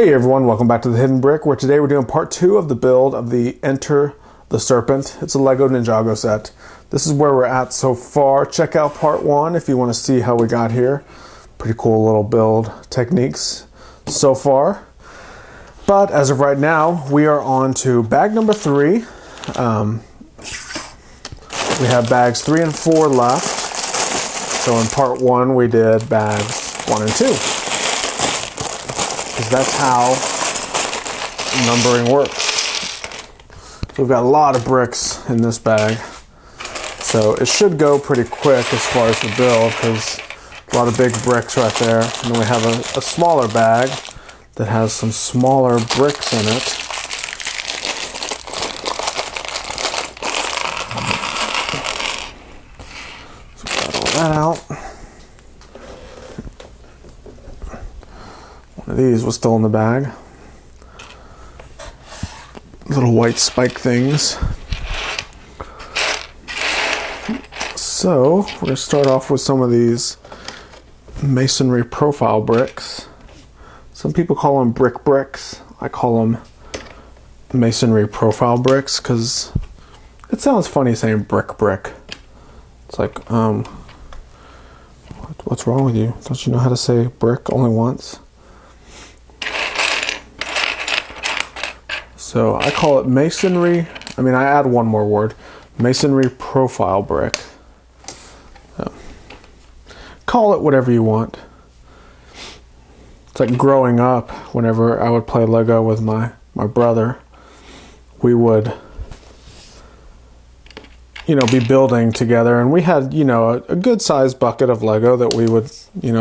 Hey everyone, welcome back to The Hidden Brick, where today we're doing part 2 of the build of the Enter the Serpent. It's a Lego Ninjago set. This is where we're at so far. Check out part 1 if you want to see how we got here. Pretty cool little build techniques so far. But as of right now, we are on to bag number 3. We have bags 3 and 4 left. So in part 1 we did bags 1 and 2. Because that's how numbering works. So we've got a lot of bricks in this bag. So it should go pretty quick as far as the build, because a lot of big bricks right there. And then we have a smaller bag that has some smaller bricks in it. So we got all that out. One of these was still in the bag. Little white spike things. So we're going to start off with some of these masonry profile bricks. Some people call them brick bricks. I call them masonry profile bricks because it sounds funny saying brick brick. It's like, what's wrong with you? Don't you know how to say brick only once? So I call it masonry. I mean, I add one more word. Masonry profile brick. Call it whatever you want. It's like growing up, whenever I would play Lego with my brother, we would, be building together, and we had, a good sized bucket of Lego that we would,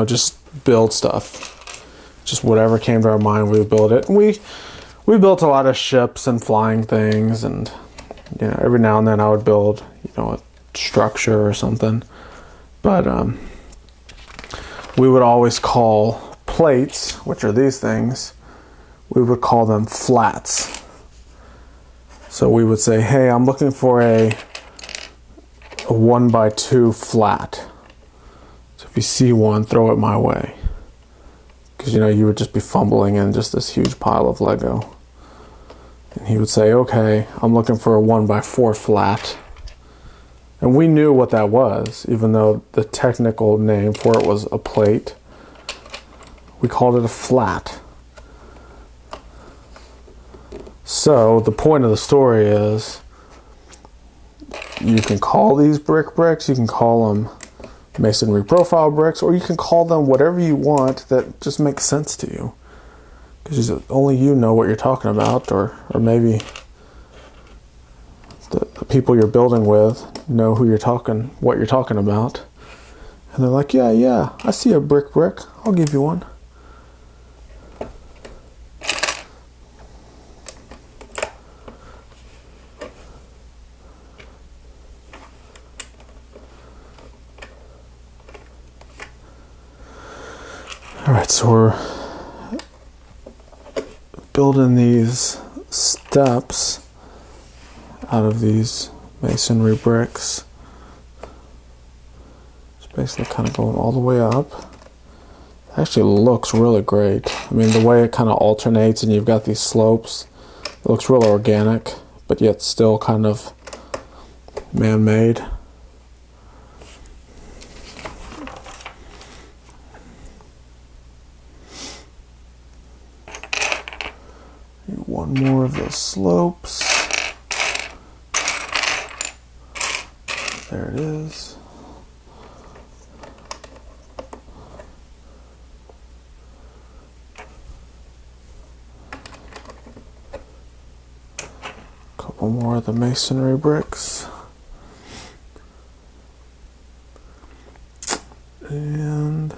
just build stuff. Just whatever came to our mind, we would build it. And we built a lot of ships and flying things, and, every now and then I would build, a structure or something. But, we would always call plates, which are these things, we would call them flats. So we would say, hey, I'm looking for a 1x2 flat. So if you see one, throw it my way. Because, you would just be fumbling in just this huge pile of Lego. And he would say, okay, I'm looking for a 1x4 flat. And we knew what that was, even though the technical name for it was a plate. We called it a flat. So the point of the story is, you can call these brick bricks, you can call them masonry profile bricks, or you can call them whatever you want that just makes sense to you. Because only you know what you're talking about, or maybe the people you're building with know what you're talking about. And they're like, yeah, I see a brick, I'll give you one. Alright, so we're building these steps out of these masonry bricks. It's basically kind of going all the way up. It actually looks really great. I mean, the way it kind of alternates and you've got these slopes, it looks real organic, but yet still kind of man-made. One more of those slopes. There it is. Couple more of the masonry bricks. And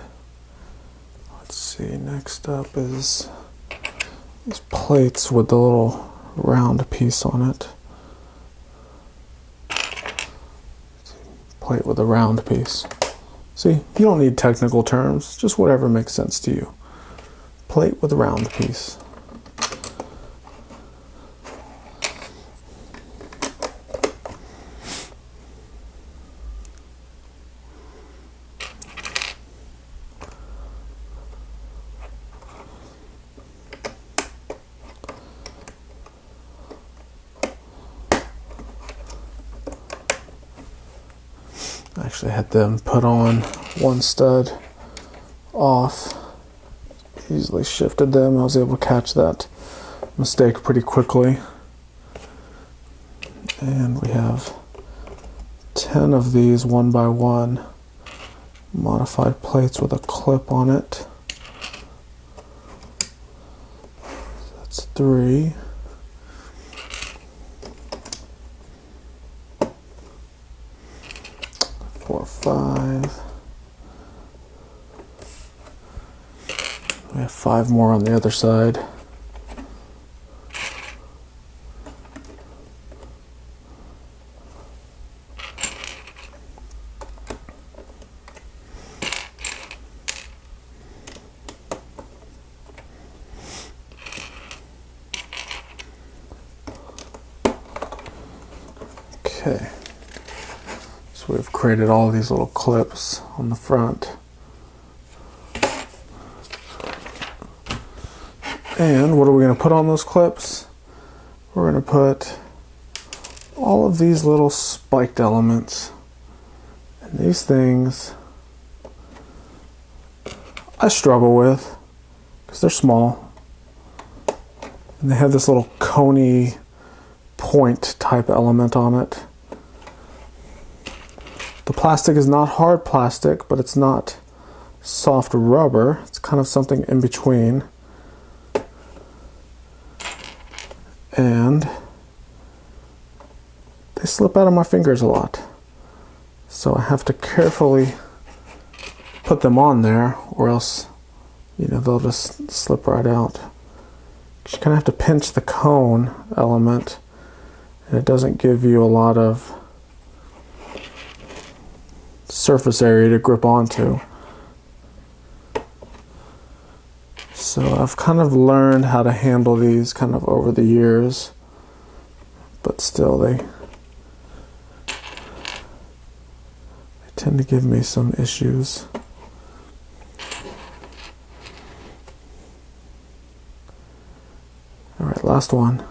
let's see, next up is these plates with the little round piece on it. Plate with a round piece. See, you don't need technical terms, just whatever makes sense to you. Plate with a round piece. I actually had them put on one stud off. Easily shifted them. I was able to catch that mistake pretty quickly. And we have 10 of these 1x1 modified plates with a clip on it. That's 3. 4, 5. We have 5 more on the other side. Okay, so we've created all these little clips on the front. And what are we going to put on those clips? We're going to put all of these little spiked elements. And these things I struggle with because they're small. And they have this little coney point type element on it. The plastic is not hard plastic, but it's not soft rubber. It's kind of something in between. And they slip out of my fingers a lot. So I have to carefully put them on there, or else, you know, they'll just slip right out. You kind of have to pinch the cone element, and it doesn't give you a lot of surface area to grip onto. So I've kind of learned how to handle these kind of over the years, but still they tend to give me some issues. All right, last one.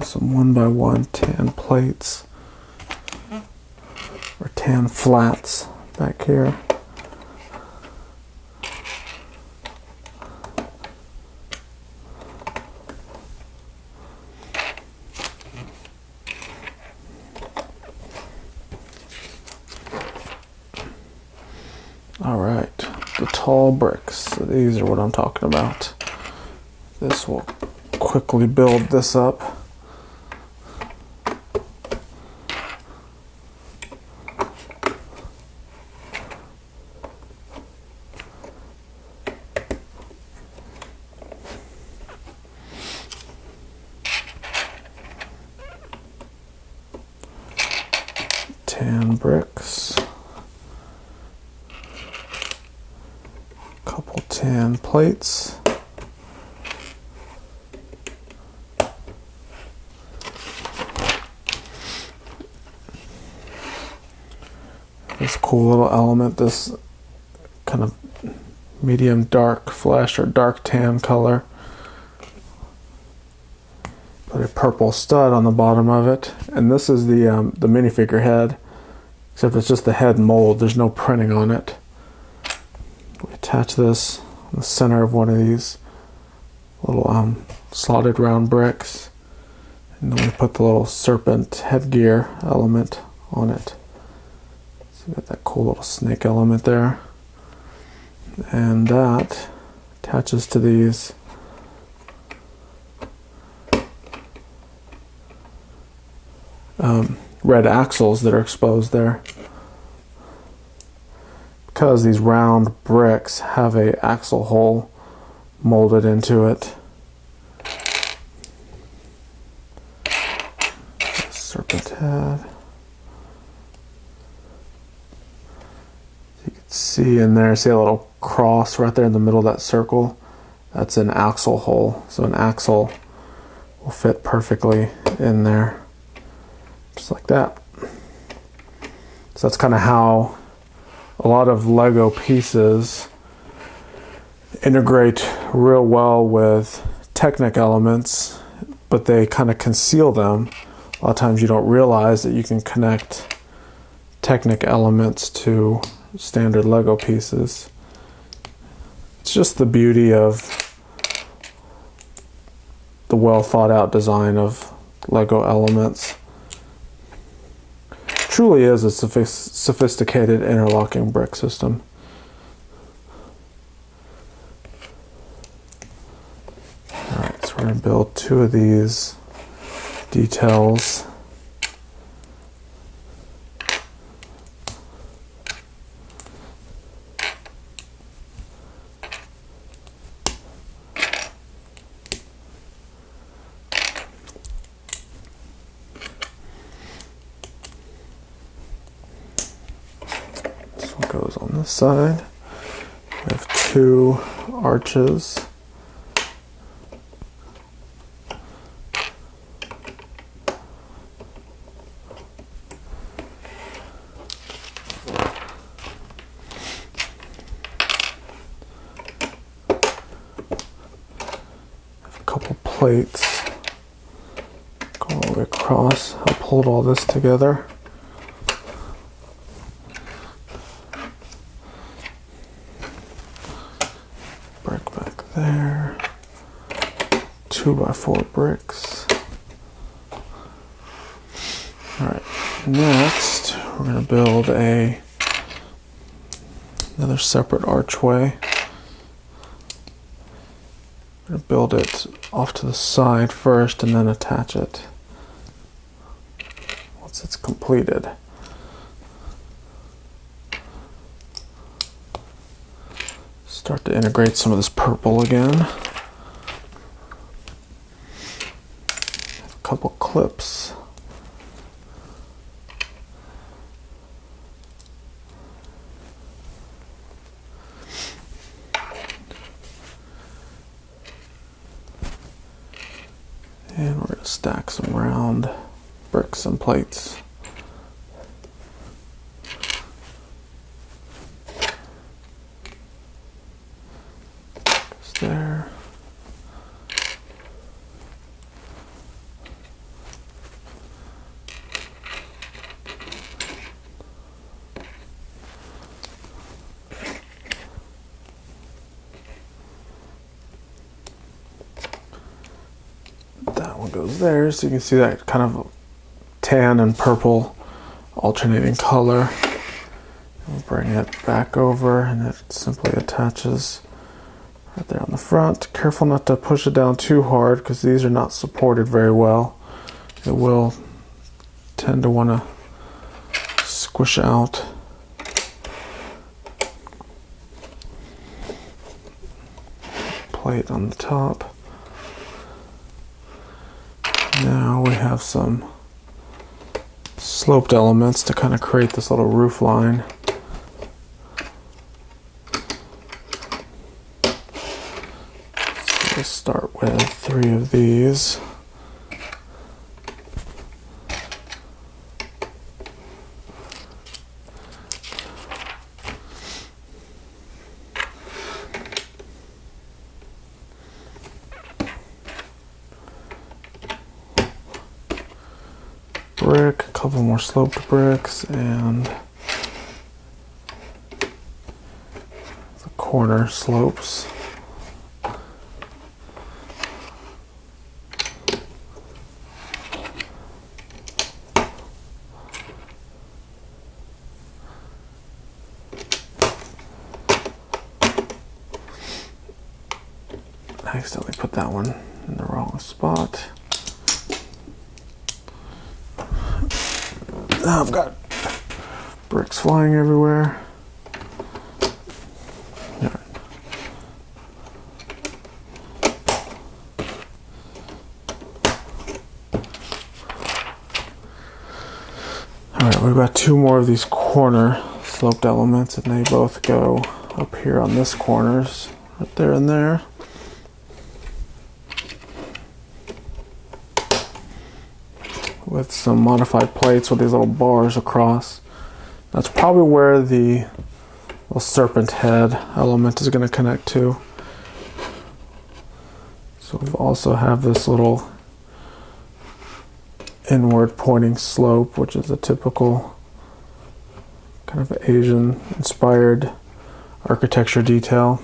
Some 1x1 tan plates or tan flats back here. All right, the tall bricks. So these are what I'm talking about. This will quickly build this up. Tan bricks, couple tan plates, this cool little element, this kind of medium dark flesh or dark tan color. Put a purple stud on the bottom of it, and this is the minifigure head. Except it's just the head mold, there's no printing on it. We attach this in the center of one of these little slotted round bricks. And then we put the little serpent headgear element on it. So you got that cool little snake element there. And that attaches to these red axles that are exposed there. Because these round bricks have a axle hole molded into it. Serpent head. You can see in there, see a little cross right there in the middle of that circle? That's an axle hole. So an axle will fit perfectly in there. Just like that. So that's kind of how a lot of Lego pieces integrate real well with Technic elements, but they kind of conceal them. A lot of times you don't realize that you can connect Technic elements to standard Lego pieces. It's just the beauty of the well thought out design of Lego elements. It truly is a sophisticated interlocking brick system. Alright, so we're going to build 2 of these details. This one goes on this side. We have 2 arches. Plates go all the way across. Help hold all this together. Brick back there. 2x4 bricks. Alright, next we're going to build another separate archway. I'm going to build it off to the side first and then attach it once it's completed. Start to integrate some of this purple again. A couple clips. And we're going to stack some round bricks and plates. Goes there. That one goes there, so you can see that kind of tan and purple alternating color. We'll bring it back over and it simply attaches right there on the front. Careful not to push it down too hard because these are not supported very well. It will tend to want to squish out. Plate on the top. Now we have some sloped elements to kind of create this little roof line. So we'll start with 3 of these. Brick, a couple more sloped bricks, and the corner slopes. I accidentally put that one in the wrong spot. Now I've got bricks flying everywhere. Alright. Alright, we've got 2 more of these corner sloped elements, and they both go up here on this corners, right there and there. With some modified plates with these little bars across That's probably where the little serpent head element is going to connect to. So we also have this little inward pointing slope, which is a typical kind of Asian inspired architecture detail.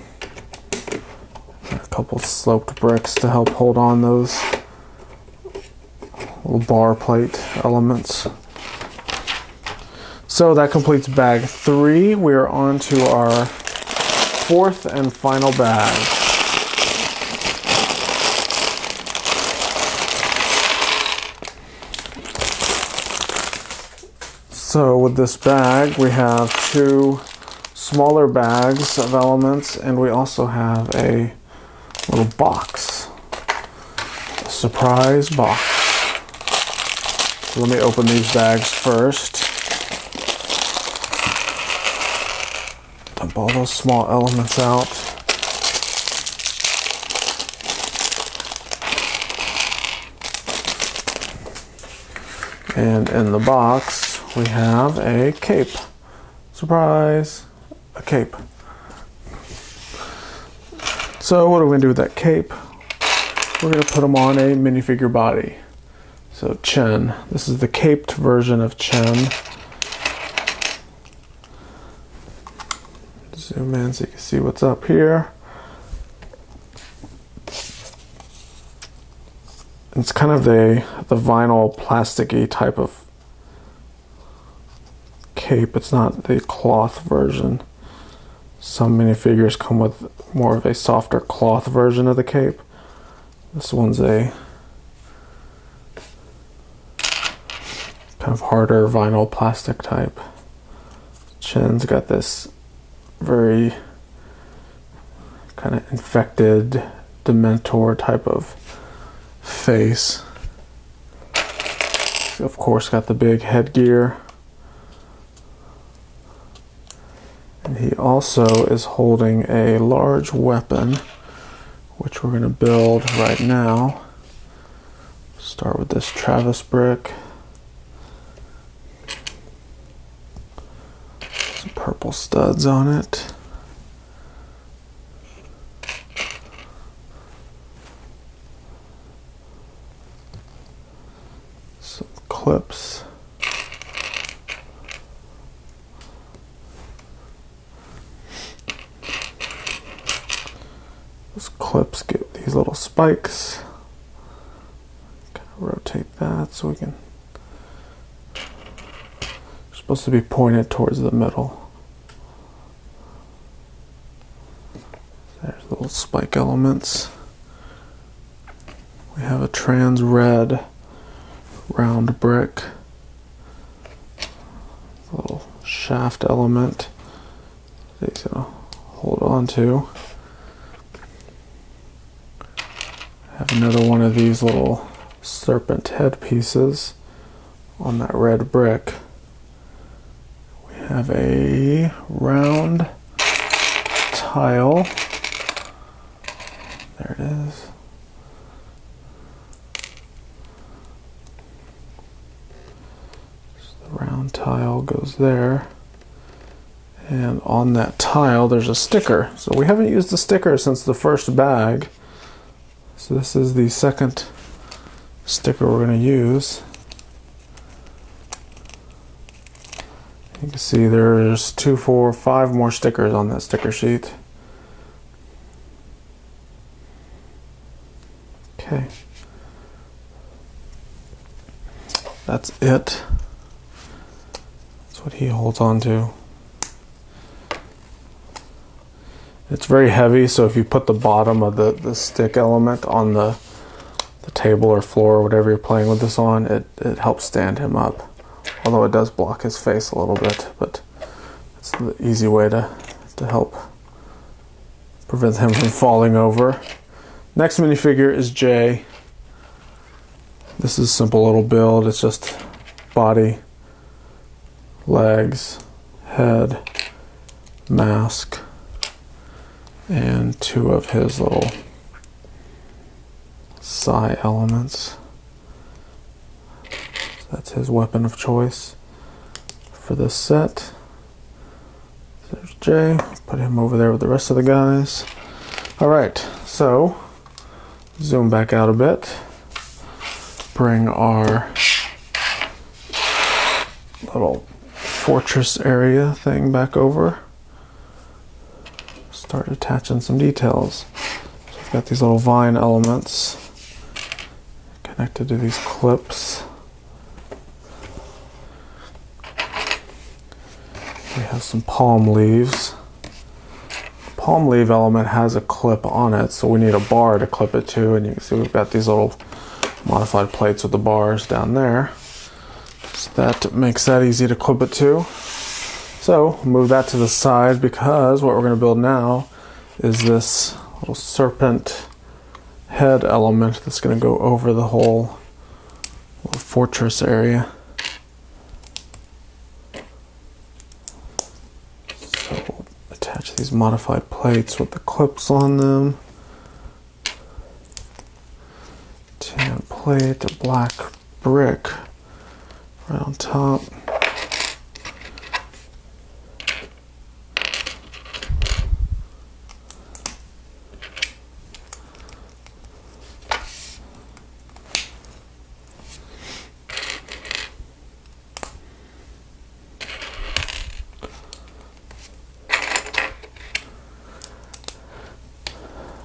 A couple sloped bricks to help hold on those little bar plate elements. So that completes bag 3. We are on to our 4th and final bag. So with this bag, we have 2 smaller bags of elements, and we also have a little box. A surprise box. So let me open these bags first. Dump all those small elements out. And in the box, we have a cape. Surprise! A cape. So what are we going to do with that cape? We're going to put him on a minifigure body. So Chen. This is the caped version of Chen. Zoom in so you can see what's up here. It's kind of the vinyl plasticky type of cape. It's not the cloth version. Some minifigures come with more of a softer cloth version of the cape. This one's a kind of harder vinyl plastic type. Chen's got this very kind of infected Dementor type of face. Of course, got the big headgear. And he also is holding a large weapon, which we're going to build right now. Start with this Travis brick. Some purple studs on it. Some clips. Those clips get these little spikes. Kind of rotate that so we can. They're supposed to be pointed towards the middle. There's little spike elements. We have a trans red round brick. A little shaft element that he's gonna hold on to. Have another one of these little serpent head pieces on that red brick. We have a round tile. There it is. So the round tile goes there. And on that tile there's a sticker. So we haven't used the sticker since the first bag. So this is the second sticker we're going to use. You can see there's 2, 4, 5 more stickers on that sticker sheet. Okay. That's it. That's what he holds on to. It's very heavy, so if you put the bottom of the stick element on the table or floor or whatever you're playing with this on, it helps stand him up. Although it does block his face a little bit, but it's the easy way to help prevent him from falling over. Next minifigure is Jay. This is a simple little build. It's just body, legs, head, mask, and 2 of his little psi elements. That's his weapon of choice for this set. J. Put him over there with the rest of the guys. Alright, so zoom back out a bit. Bring our little fortress area thing back over. Start attaching some details. So we've got these little vine elements connected to these clips. We have some palm leaves. The palm leaf element has a clip on it, so we need a bar to clip it to, and you can see we've got these little modified plates with the bars down there. So that makes that easy to clip it to. So move that to the side, because what we're going to build now is this little serpent head element that's going to go over the whole little fortress area. So we'll attach these modified plates with the clips on them. Tan plate, a black brick right on top.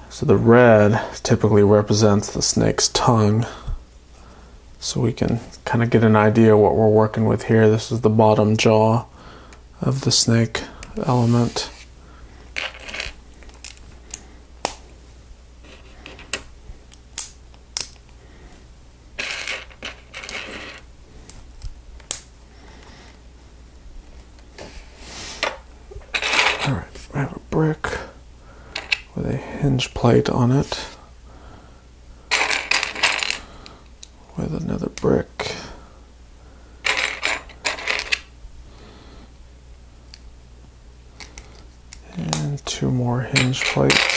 So the red typically represents the snake's tongue. So we can kind of get an idea what we're working with here. This is the bottom jaw of the snake element. Alright, we have a brick with a hinge plate on it, with another brick, and two more hinge plates.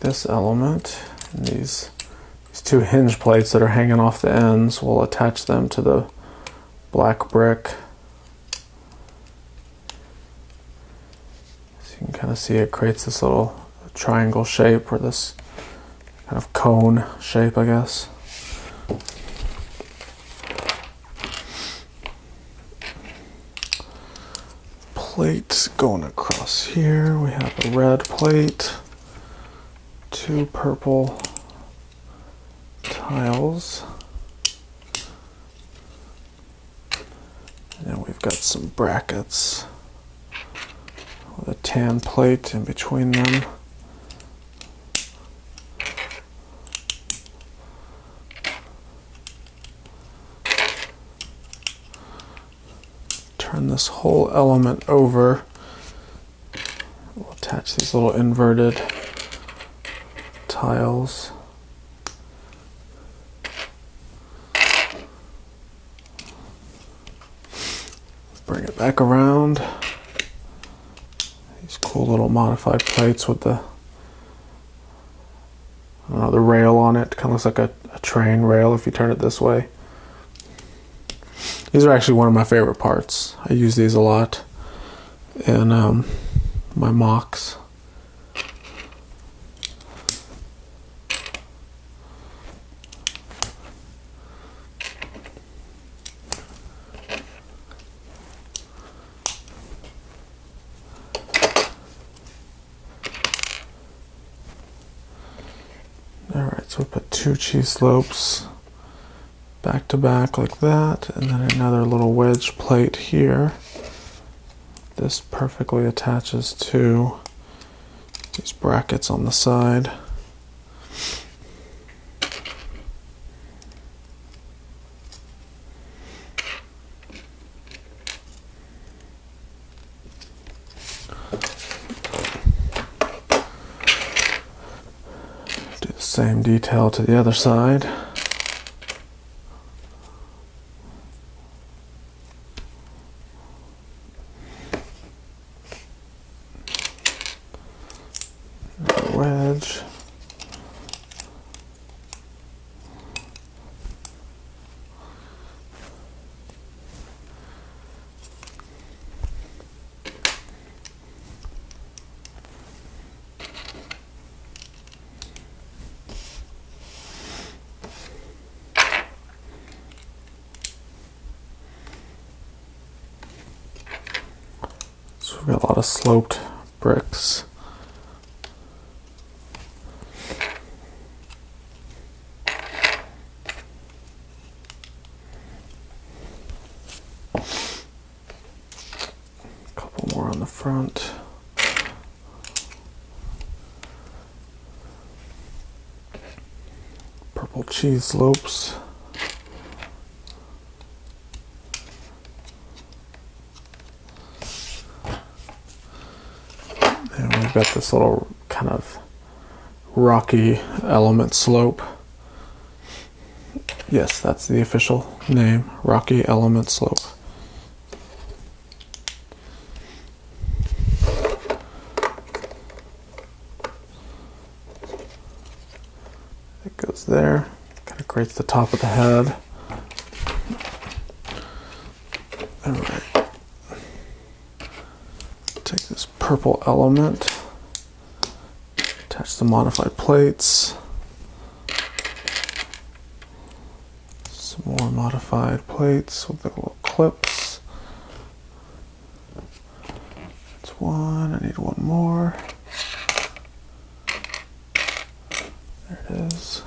This element and these two hinge plates that are hanging off the ends, we'll attach them to the black brick. So you can kind of see it creates this little triangle shape, or this kind of cone shape, I guess. Plate going across here. We have a red plate. Two purple tiles, and then we've got some brackets with a tan plate in between them. Turn this whole element over. We'll attach these little inverted tiles. Bring it back around. These cool little modified plates with the, I don't know, the rail on it. Kind of looks like a train rail if you turn it this way. These are actually one of my favorite parts. I use these a lot in my mocks. Alright, so we put two cheese slopes back to back like that, and then another little wedge plate here. This perfectly attaches to these brackets on the side. Same detail to the other side. Wedge. So we've got a lot of sloped bricks. More on the front. Purple cheese slopes. And we've got this little kind of rocky element slope. Yes, that's the official name, rocky element slope. It goes there, kind of creates the top of the head. All right. Take this purple element, attach the modified plates. Some more modified plates with the little clips. That's one, I need one more. There it is.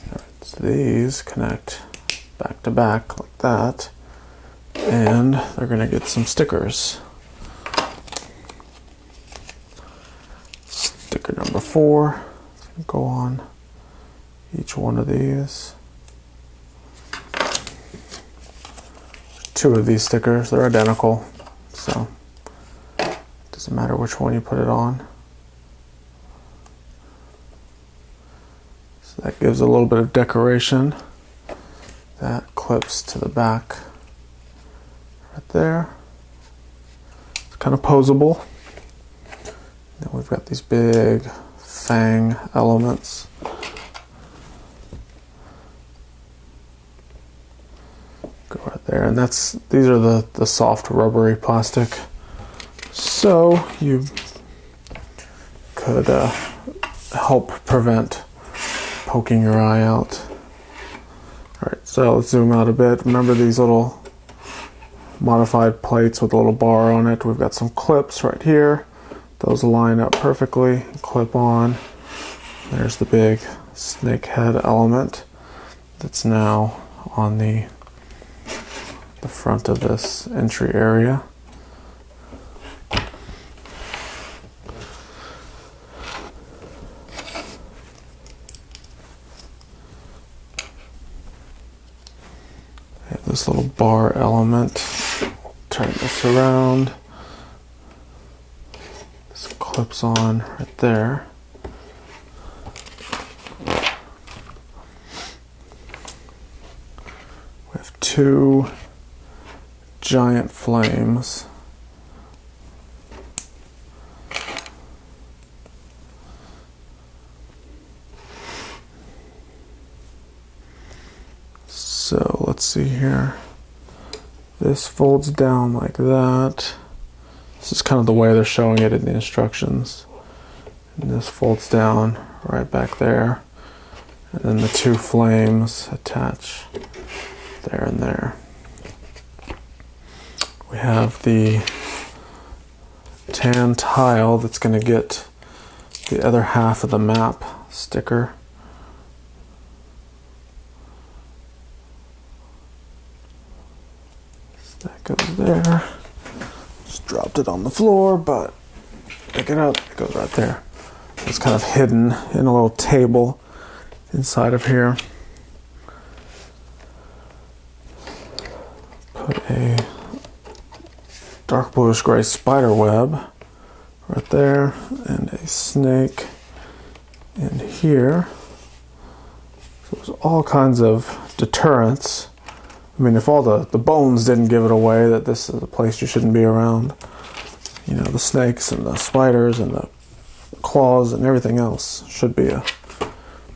Alright, so these connect back to back like that, and they're going to get some stickers. Sticker number 4 is going to go on each one of these. 2 of these stickers, they're identical, so it doesn't matter which one you put it on. So that gives a little bit of decoration. That clips to the back right there. It's kind of posable. Then we've got these big fang elements. Go right there, and these are the soft rubbery plastic. So you could help prevent poking your eye out. Alright, so let's zoom out a bit. Remember these little modified plates with a little bar on it. We've got some clips right here. Those line up perfectly, clip on. There's the big snake head element that's now on the front of this entry area. This little bar element, turn this around, this clips on right there. We have 2 giant flames. So let's see here. This folds down like that. This is kind of the way they're showing it in the instructions. And this folds down right back there. And then the 2 flames attach there and there. We have the tan tile that's going to get the other half of the map sticker. So that goes there. Just dropped it on the floor, but pick it up, it goes right there. It's kind of hidden in a little table inside of here. Put a dark bluish gray spider web right there, and a snake in here. So there's all kinds of deterrents. I mean, if all the bones didn't give it away that this is a place you shouldn't be around, you know, the snakes and the spiders and the claws and everything else should be a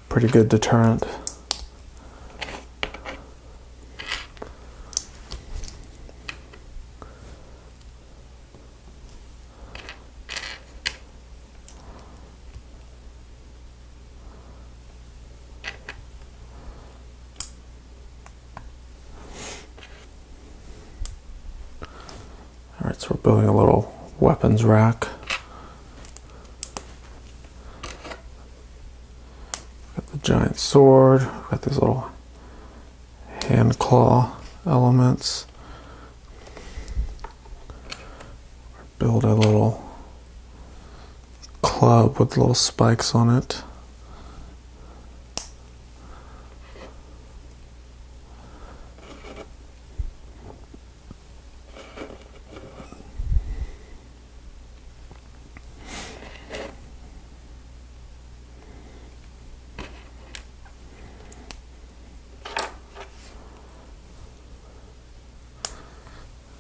pretty good deterrent. Alright, so we're building a little weapons rack. Got the giant sword, got these little hand claw elements. Build a little club with little spikes on it.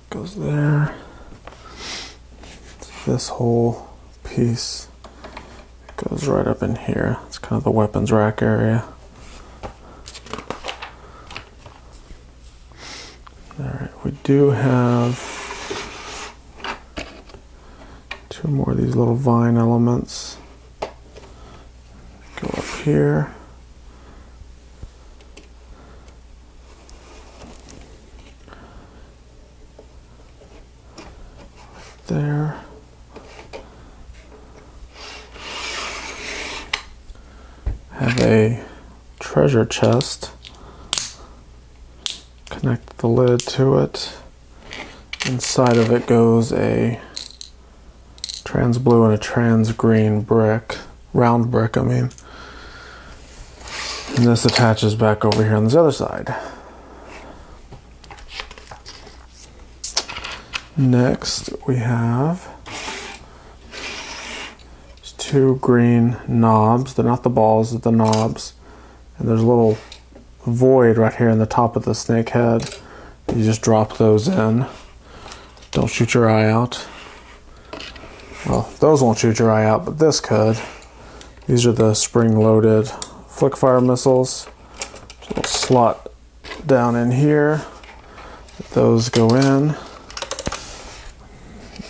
Goes there. This whole piece goes right up in here. It's kind of the weapons rack area. Alright, we do have two more of these little vine elements. Go up here. There. Have a treasure chest. Connect the lid to it. Inside of it goes a trans blue and a trans green brick, round brick, I mean. And this attaches back over here on this other side. Next, we have two green knobs. They're not the balls, they're the knobs. And there's a little void right here in the top of the snake head. You just drop those in. Don't shoot your eye out. Well, those won't shoot your eye out, but this could. These are the spring-loaded flick fire missiles. There's a little slot down in here. Those go in.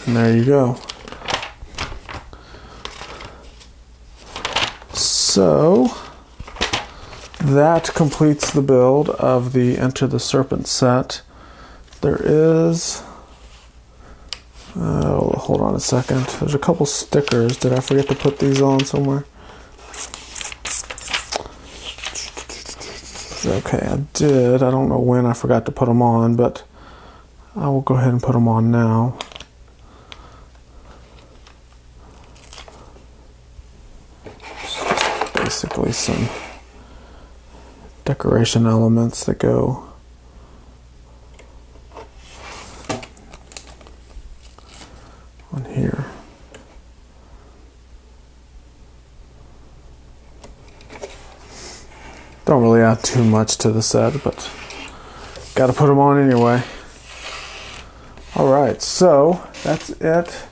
And there you go. So that completes the build of the Enter the Serpent set. There is, hold on a second. There's a couple stickers. Did I forget to put these on somewhere? Okay, I did. I don't know when I forgot to put them on, but I will go ahead and put them on now. Basically some decoration elements that go on here. Don't really add too much to the set, but gotta put them on anyway. Alright, so that's it.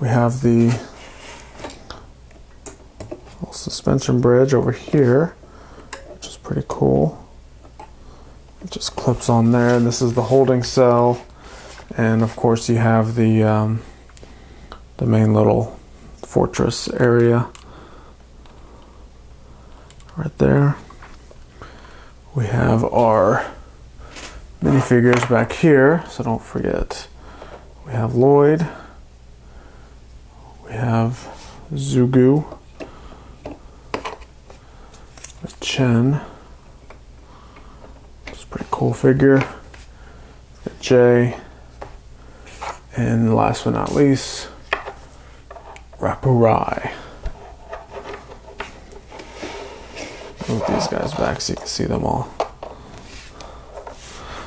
We have the suspension bridge over here, which is pretty cool. It just clips on there, and this is the holding cell, and of course you have the main little fortress area right there. We have our minifigures back here, so don't forget. We have Lloyd, we have Zugu, Chen, it's a pretty cool figure. Got Jay, and last but not least, Rapurai. Move these guys back so you can see them all.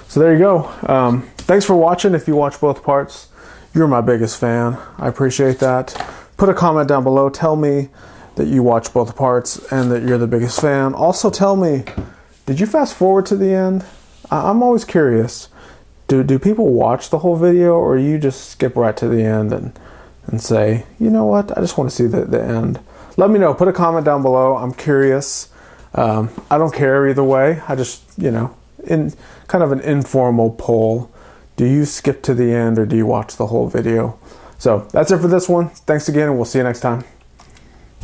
So there you go. Thanks for watching. If you watch both parts, you're my biggest fan. I appreciate that. Put a comment down below. Tell me that you watch both parts and that you're the biggest fan. Also tell me, did you fast forward to the end? I'm always curious. Do people watch the whole video, or you just skip right to the end and say, you know what, I just want to see the end? Let me know. Put a comment down below. I'm curious. I don't care either way. I just, in kind of an informal poll. Do you skip to the end, or do you watch the whole video? So that's it for this one. Thanks again, and we'll see you next time.